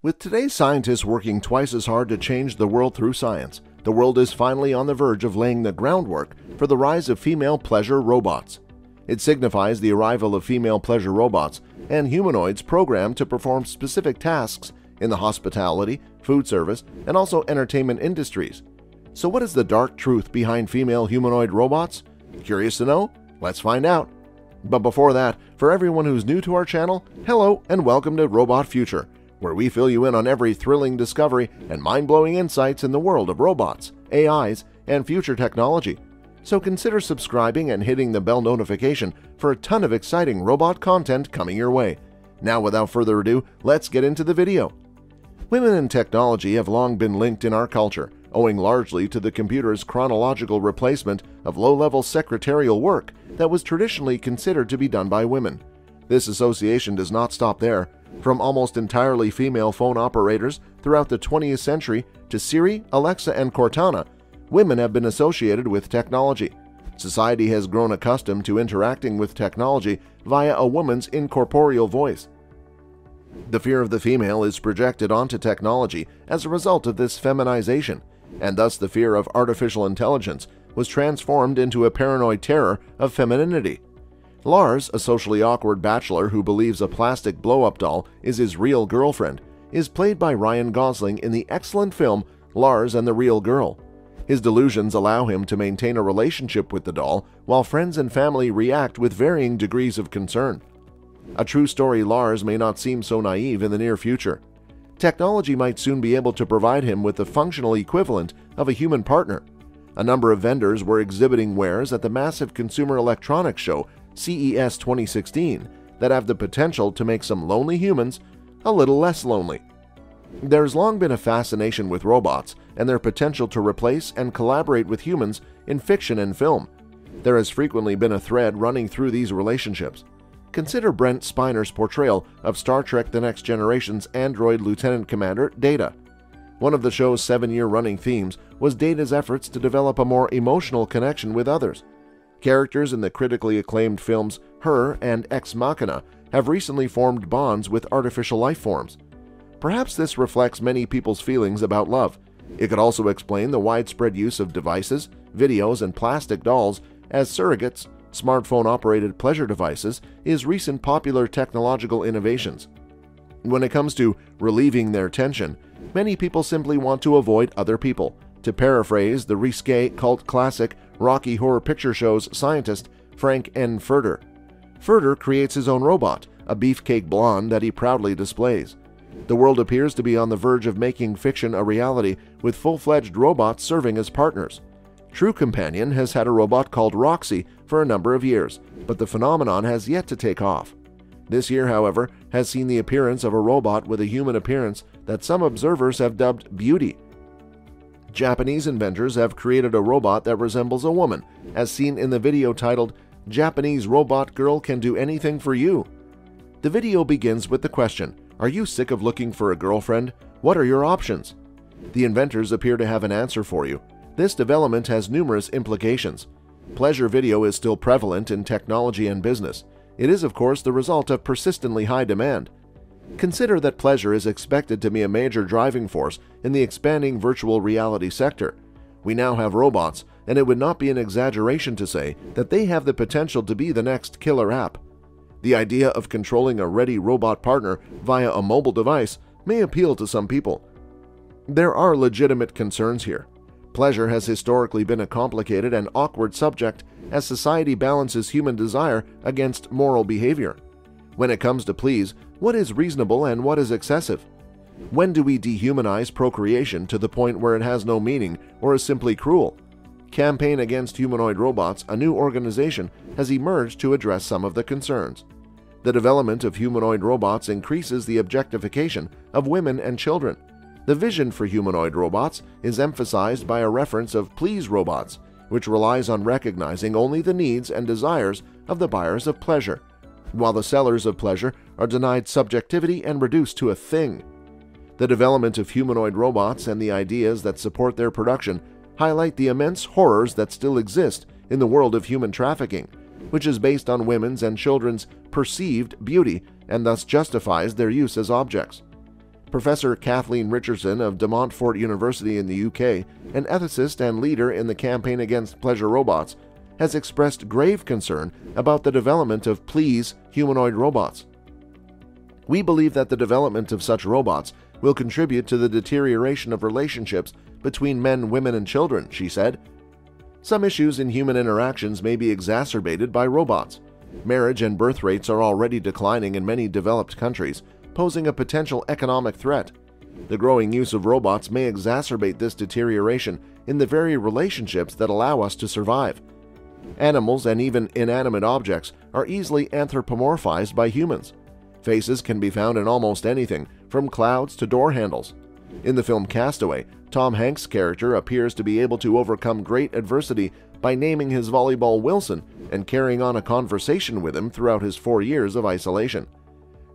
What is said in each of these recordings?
With today's scientists working twice as hard to change the world through science, the world is finally on the verge of laying the groundwork for the rise of female pleasure robots. It signifies the arrival of female pleasure robots and humanoids programmed to perform specific tasks in the hospitality, food service, and also entertainment industries. So what is the dark truth behind female humanoid robots? Curious to know? Let's find out. But before that, for everyone who's new to our channel, hello and welcome to Robot Future, where we fill you in on every thrilling discovery and mind-blowing insights in the world of robots, AIs, and future technology. So consider subscribing and hitting the bell notification for a ton of exciting robot content coming your way. Now, without further ado, let's get into the video. Women in technology have long been linked in our culture, owing largely to the computer's chronological replacement of low-level secretarial work that was traditionally considered to be done by women. This association does not stop there. From almost entirely female phone operators throughout the 20th century to Siri, Alexa, and Cortana, women have been associated with technology. Society has grown accustomed to interacting with technology via a woman's incorporeal voice. The fear of the female is projected onto technology as a result of this feminization, and thus the fear of artificial intelligence was transformed into a paranoid terror of femininity. Lars, a socially awkward bachelor who believes a plastic blow-up doll is his real girlfriend, is played by Ryan Gosling in the excellent film Lars and the Real Girl. His delusions allow him to maintain a relationship with the doll while friends and family react with varying degrees of concern. A true story Lars may not seem so naive in the near future. Technology might soon be able to provide him with the functional equivalent of a human partner. A number of vendors were exhibiting wares at the massive consumer electronics show CES 2016 that have the potential to make some lonely humans a little less lonely. There's long been a fascination with robots and their potential to replace and collaborate with humans in fiction and film. There has frequently been a thread running through these relationships. Consider Brent Spiner's portrayal of Star Trek: The Next Generation's android Lieutenant Commander Data. One of the show's 7-year running themes was Data's efforts to develop a more emotional connection with others. Characters in the critically acclaimed films Her and Ex Machina have recently formed bonds with artificial life forms. Perhaps this reflects many people's feelings about love. It could also explain the widespread use of devices, videos, and plastic dolls as surrogates. Smartphone-operated pleasure devices is recent popular technological innovations. When it comes to relieving their tension, many people simply want to avoid other people. To paraphrase the risque cult classic Rocky Horror Picture Show's scientist Frank N. Furter. Furter creates his own robot, a beefcake blonde that he proudly displays. The world appears to be on the verge of making fiction a reality, with full-fledged robots serving as partners. True Companion has had a robot called Roxy for a number of years, but the phenomenon has yet to take off. This year, however, has seen the appearance of a robot with a human appearance that some observers have dubbed Beauty. Japanese inventors have created a robot that resembles a woman, as seen in the video titled "Japanese Robot Girl Can Do Anything for You." The video begins with the question, "Are you sick of looking for a girlfriend? What are your options?" The inventors appear to have an answer for you. This development has numerous implications. Pleasure video is still prevalent in technology and business. It is, of course, the result of persistently high demand. Consider that pleasure is expected to be a major driving force in the expanding virtual reality sector. We now have robots, and it would not be an exaggeration to say that they have the potential to be the next killer app. The idea of controlling a ready robot partner via a mobile device may appeal to some people. There are legitimate concerns here. Pleasure has historically been a complicated and awkward subject as society balances human desire against moral behavior. When it comes to please, what is reasonable and what is excessive? When do we dehumanize procreation to the point where it has no meaning or is simply cruel? Campaign Against Humanoid Robots, a new organization, has emerged to address some of the concerns. The development of humanoid robots increases the objectification of women and children. The vision for humanoid robots is emphasized by a reference of please robots, which relies on recognizing only the needs and desires of the buyers of pleasure, while the sellers of pleasure are denied subjectivity and reduced to a thing. The development of humanoid robots and the ideas that support their production highlight the immense horrors that still exist in the world of human trafficking, which is based on women's and children's perceived beauty and thus justifies their use as objects. Professor Kathleen Richardson of De Montfort University in the UK, an ethicist and leader in the campaign against pleasure robots, has expressed grave concern about the development of please humanoid robots. "We believe that the development of such robots will contribute to the deterioration of relationships between men, women, and children," she said. Some issues in human interactions may be exacerbated by robots. Marriage and birth rates are already declining in many developed countries, posing a potential economic threat. The growing use of robots may exacerbate this deterioration in the very relationships that allow us to survive. Animals and even inanimate objects are easily anthropomorphized by humans. Faces can be found in almost anything, from clouds to door handles. In the film Castaway, Tom Hanks' character appears to be able to overcome great adversity by naming his volleyball Wilson and carrying on a conversation with him throughout his 4 years of isolation.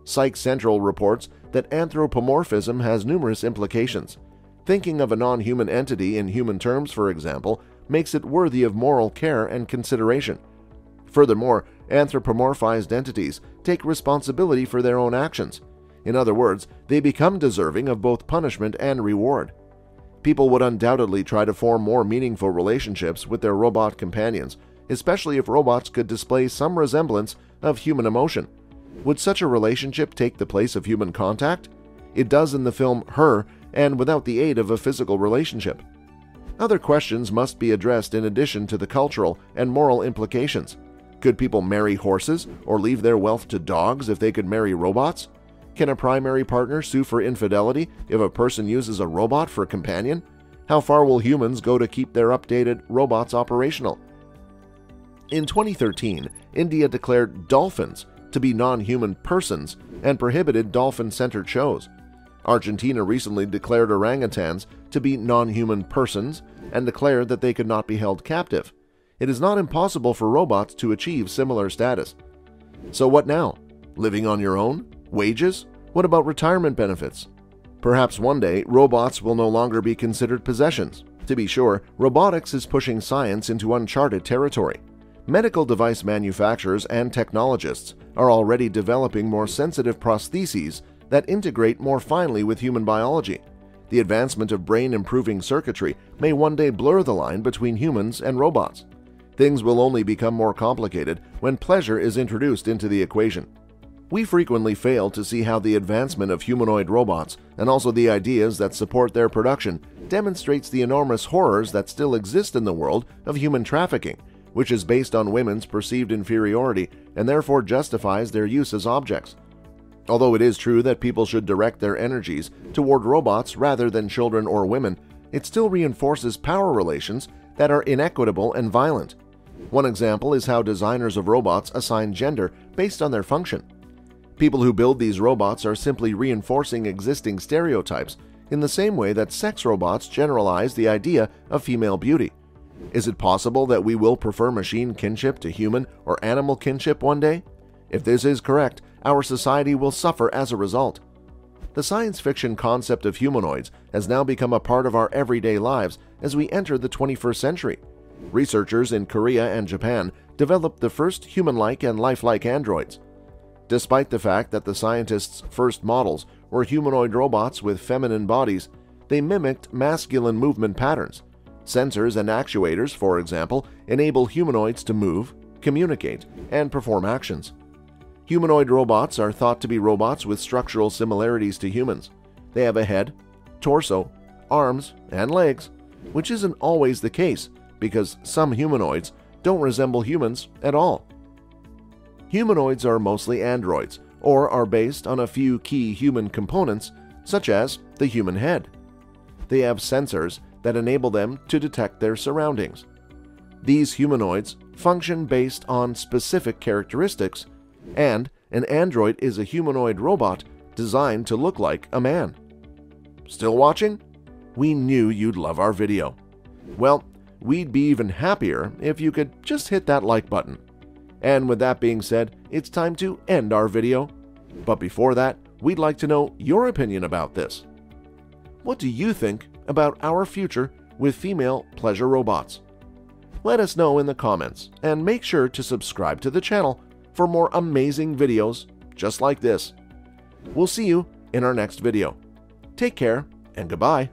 Psych Central reports that anthropomorphism has numerous implications. Thinking of a non-human entity in human terms, for example, makes it worthy of moral care and consideration. Furthermore, anthropomorphized entities take responsibility for their own actions. In other words, they become deserving of both punishment and reward. People would undoubtedly try to form more meaningful relationships with their robot companions, especially if robots could display some resemblance of human emotion. Would such a relationship take the place of human contact? It does in the film Her, and without the aid of a physical relationship. Other questions must be addressed in addition to the cultural and moral implications. Could people marry horses or leave their wealth to dogs if they could marry robots? Can a primary partner sue for infidelity if a person uses a robot for a companion? How far will humans go to keep their updated robots operational? In 2013, India declared dolphins to be non-human persons and prohibited dolphin-centered shows. Argentina recently declared orangutans to be non-human persons and declared that they could not be held captive. It is not impossible for robots to achieve similar status. So what now? Living on your own? Wages? What about retirement benefits? Perhaps one day, robots will no longer be considered possessions. To be sure, robotics is pushing science into uncharted territory. Medical device manufacturers and technologists are already developing more sensitive prostheses that integrate more finely with human biology. The advancement of brain-improving circuitry may one day blur the line between humans and robots. Things will only become more complicated when pleasure is introduced into the equation. We frequently fail to see how the advancement of humanoid robots, and also the ideas that support their production, demonstrates the enormous horrors that still exist in the world of human trafficking, which is based on women's perceived inferiority and therefore justifies their use as objects. Although it is true that people should direct their energies toward robots rather than children or women, it still reinforces power relations that are inequitable and violent. One example is how designers of robots assign gender based on their function. People who build these robots are simply reinforcing existing stereotypes in the same way that sex robots generalize the idea of female beauty. Is it possible that we will prefer machine kinship to human or animal kinship one day? If this is correct, our society will suffer as a result. The science fiction concept of humanoids has now become a part of our everyday lives as we enter the 21st century. Researchers in Korea and Japan developed the first human-like and lifelike androids. Despite the fact that the scientists' first models were humanoid robots with feminine bodies, they mimicked masculine movement patterns. Sensors and actuators, for example, enable humanoids to move, communicate, and perform actions. Humanoid robots are thought to be robots with structural similarities to humans. They have a head, torso, arms, and legs, which isn't always the case because some humanoids don't resemble humans at all. Humanoids are mostly androids, or are based on a few key human components, such as the human head. They have sensors that enable them to detect their surroundings. These humanoids function based on specific characteristics, and an android is a humanoid robot designed to look like a man. Still watching? We knew you'd love our video. Well, we'd be even happier if you could just hit that like button. And with that being said, it's time to end our video. But before that, we'd like to know your opinion about this. What do you think about our future with female pleasure robots? Let us know in the comments, and make sure to subscribe to the channel for more amazing videos just like this. We'll see you in our next video. Take care, and goodbye.